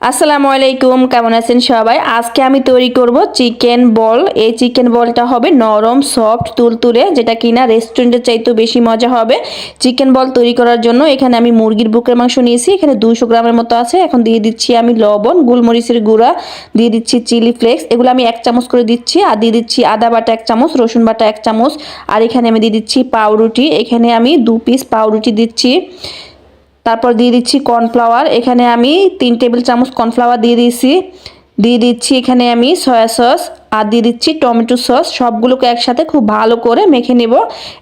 আসসালামু আলাইকুম, কেমন আছেন সবাই? আজকে আমি তৈরি করব চিকেন বল। এই চিকেন বলটা হবে নরম সফট তুলতুলে, যেটা কিনা রেস্টুরেন্টের চাইতেও বেশি মজা হবে। চিকেন বল তৈরি করার জন্য এখানে আমি মুরগির বুকের মাংস নিয়েছি, এখানে 200 গ্রামের মতো আছে। এখন দিয়ে দিচ্ছি আমি লবণ, গোলমরিচের গুঁড়া, দিয়ে দিচ্ছি চিলি ফ্লেক্স, এগুলো আমি 1 চামচ করে দিচ্ছি। আর দিয়ে দিচ্ছি আদা বাটা 1 চামচ, রসুন বাটা 1 চামচ। আর এখানে আমি দিয়ে দিচ্ছি পাউরুটি, এখানে আমি 2 পিস পাউরুটি দিচ্ছি। তারপর দিয়ে দিচ্ছি কর্নফ্লাওয়ার, এখানে আমি 3 টেবিল চামচ কর্নফ্লাওয়ার দিয়ে দিয়েছি। দিয়ে দিচ্ছি এখানে আমি সয়া সস, আর দিয়ে দিচ্ছি টমেটো সস। সবগুলোকে একসাথে খুব ভালো করে মেখে নেব।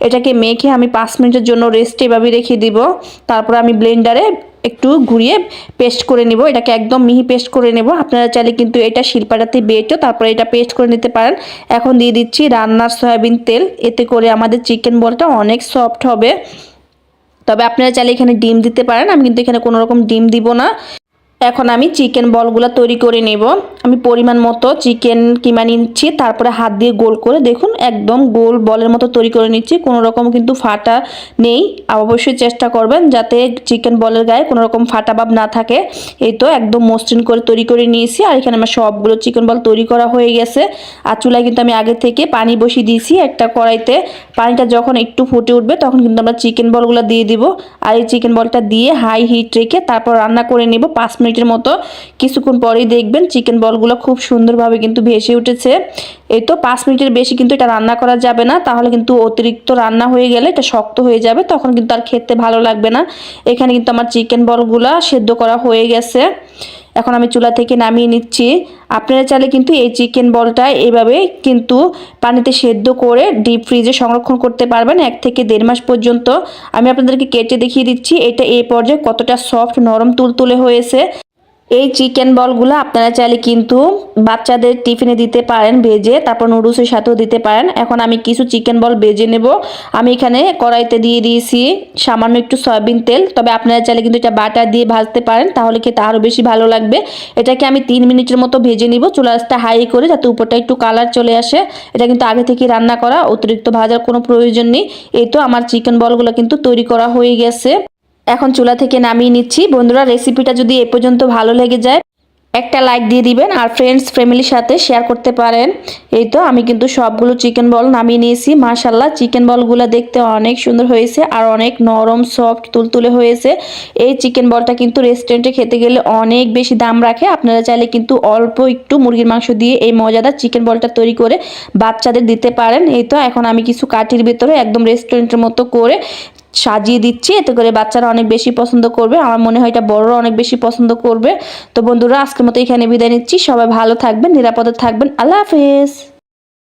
এটাকে মেখে আমি 5 মিনিটের জন্য রেস্টে এভাবে রেখে দিব। তারপর আমি ব্লেন্ডারে একটু ঘুরিয়ে পেস্ট করে নেব। এটাকে একদম মিহি পেস্ট করে নেব। আপনারা চাইলে কিন্তু এটা শিলপাটাতে বেটেও তারপরে এটা পেস্ট করে নিতে পারেন। এখন দিয়ে দিচ্ছি রান্নার সয়াবিন তেল, এতে করে আমাদের চিকেন বলটা অনেক সফট হবে। তবে আপনারা চাইলে এখানে ডিম দিতে পারেন, আমি কিন্তু এখানে কোনো রকম ডিম দিব না। এখন আমি চিকেন বলগুলো তৈরি করে নেব। আমি পরিমাণ মতো চিকেন কিমা নিচ্ছি, তারপরে হাত দিয়ে গোল করে দেখুন একদম গোল বলের মতো তৈরি করে নিচ্ছি। কোনো রকম কিন্তু ফাটা নেই। অবশ্যই চেষ্টা করবেন যাতে চিকেন বলের গায়ে কোনো রকম ফাটা ভাব না থাকে। এই তো একদম মসৃণ করে তৈরি করে নিয়েছি। আর এখানে আমার সবগুলো চিকেন বল তৈরি করা হয়ে গেছে। আর চুলায় কিন্তু আমি আগে থেকে পানি বসিয়ে দিয়েছি একটা কড়াইতে। পানিটা যখন একটু ফুটে উঠবে তখন কিন্তু আমরা চিকেন বলগুলো দিয়ে দিব। আর এই চিকেন বলটা দিয়ে হাই হিট রেখে তারপর রান্না করে নেব 5 মিনিটের মতো। কিছুক্ষণ পরেই দেখবেন চিকেন বলগুলো খুব সুন্দরভাবে কিন্তু ভেসে উঠেছে। এই তো 5 মিনিটের বেশি কিন্তু এটা রান্না করা যাবে না, তাহলে কিন্তু অতিরিক্ত রান্না হয়ে গেলে এটা শক্ত হয়ে যাবে, তখন কিন্তু আর খেতে ভালো লাগবে না। এখানে কিন্তু আমার চিকেন বলগুলা সেদ্ধ করা হয়ে গেছে। এখন আমি চুলা থেকে নামিয়ে নিচ্ছি। আপনারা চাইলে কিন্তু এই চিকেন বলটা এভাবে কিন্তু পানিতে সেদ্ধ করে ডিপ ফ্রিজে সংরক্ষণ করতে পারবেন 1 থেকে 1.5 মাস পর্যন্ত। আমি আপনাদেরকে কেটে দেখিয়ে দিচ্ছি এটা এই পর্যায়ে কতটা সফট নরম তুলতুলে হয়েছে। এই চিকেন বলগুলো আপনারা চাইলে কিন্তু বাচ্চাদের টিফিনে দিতে পারেন ভেজে, তারপর নুডলসের সাথেও দিতে পারেন। এখন আমি কিছু চিকেন বল ভেজে নেব। আমি এখানে কড়াইতে দিয়ে দিয়েছি সামান্য একটু সয়াবিন তেল, তবে আপনারা চাইলে কিন্তু এটা বাটার দিয়ে ভাজতে পারেন, তাহলে খেতে আরও বেশি ভালো লাগবে। এটাকে আমি 3 মিনিটের মতো ভেজে নিব, চুলাটা হাই করে, যাতে উপরটা একটু কালার চলে আসে। এটা কিন্তু আগে থেকে রান্না করা, অতিরিক্ত ভাজার কোনো প্রয়োজন নেই। এই তো আমার চিকেন বলগুলো কিন্তু তৈরি করা হয়ে গেছে। এখন চুলা থেকে নামিয়ে নিচ্ছি। বন্ধুরা, রেসিপিটা যদি এ পর্যন্ত ভালো লেগে যায় একটা লাইক দিয়ে দিবেন, আর ফ্রেন্ডস ফ্যামিলির সাথে শেয়ার করতে পারেন। এই তো আমি কিন্তু সবগুলো চিকেন বল নামিয়ে নিয়েছি। মাশাআল্লাহ, চিকেন বলগুলো দেখতে অনেক সুন্দর হয়েছে আর অনেক নরম সফট তুলতুলে হয়েছে। এই চিকেন বলটা কিন্তু রেস্টুরেন্টে খেতে গেলে অনেক বেশি দাম রাখে। আপনারা চাইলে কিন্তু অল্প একটু মুরগির মাংস দিয়ে এই মজাদার চিকেন বলটা তৈরি করে বাচ্চাদের দিতে পারেন। এই তো এখন আমি কিছু কাঠির ভিতরে একদম রেস্টুরেন্টের মতো করে সাজিয়ে দিচ্ছি, এতে করে বাচ্চারা অনেক বেশি পছন্দ করবে। আমার মনে হয় এটা বড়রা অনেক বেশি পছন্দ করবে। তো বন্ধুরা, আজকের মতো এখানে বিদায় নিচ্ছি। সবাই ভালো থাকবেন, নিরাপদে থাকবেন। আল্লাহ হাফেজ।